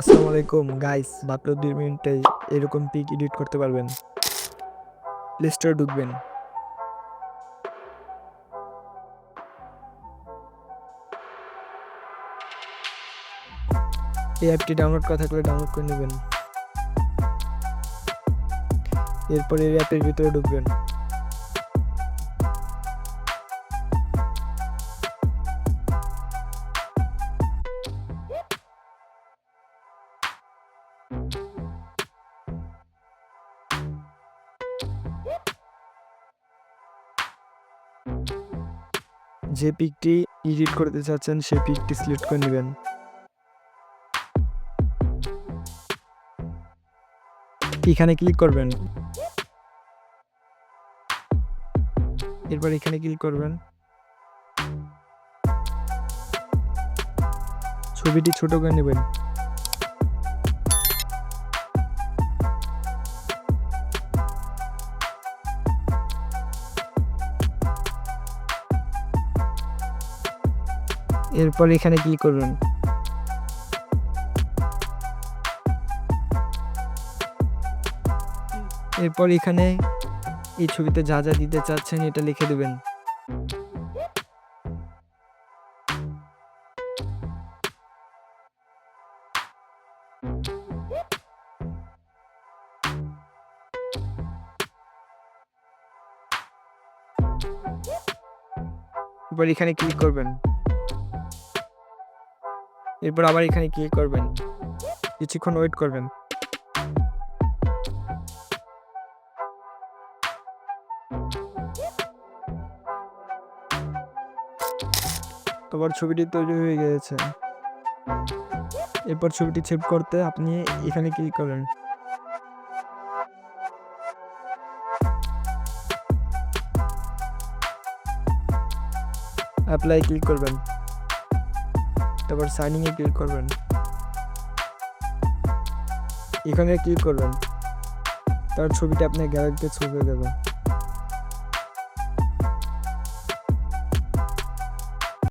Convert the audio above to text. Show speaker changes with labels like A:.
A: আসসালামু আলাইকুম গাইস, মাত্র 2 মিনিটে এরকম পিক এডিট করতে পারবেন। প্লে স্টোরে ঢুকবেন। এই অ্যাপটি ডাউনলোড করা থাকলে ডাউনলোড করে নেবেন। এরপর এই অ্যাপের ভিতরে ঢুকবেন। যে পিকটি এডিট করতে চাচ্ছেন সেই পিকটি সিলেক্ট করে নেবেন। এখানে ক্লিক করবেন। এরপর এখানে ক্লিক করবেন। ছবিটি ছোট করে নেবেন। এরপর এখানে ক্লিক করবেন। এরপর এখানে এই ছবিতে যা যা দিতে চাচ্ছেন এটা লিখে দেবেন। এরপর এখানে ক্লিক করবেন। এরপর আবার এখানে ক্লিক করবেন। কিছুক্ষণ ওয়েট করবেন। তোমার ছবিটি তৈরি হয়ে গিয়েছে। এরপর ছবিটি সেভ করতে আপনি এখানে ক্লিক করবেন। অ্যাপ্লাই ক্লিক করবেন। তারপর সাইনিং এ ক্লিক করবেন। এখানে ক্লিক করবেন। তার ছবিটা আপনার গ্যালারিতে ছবি দেবে।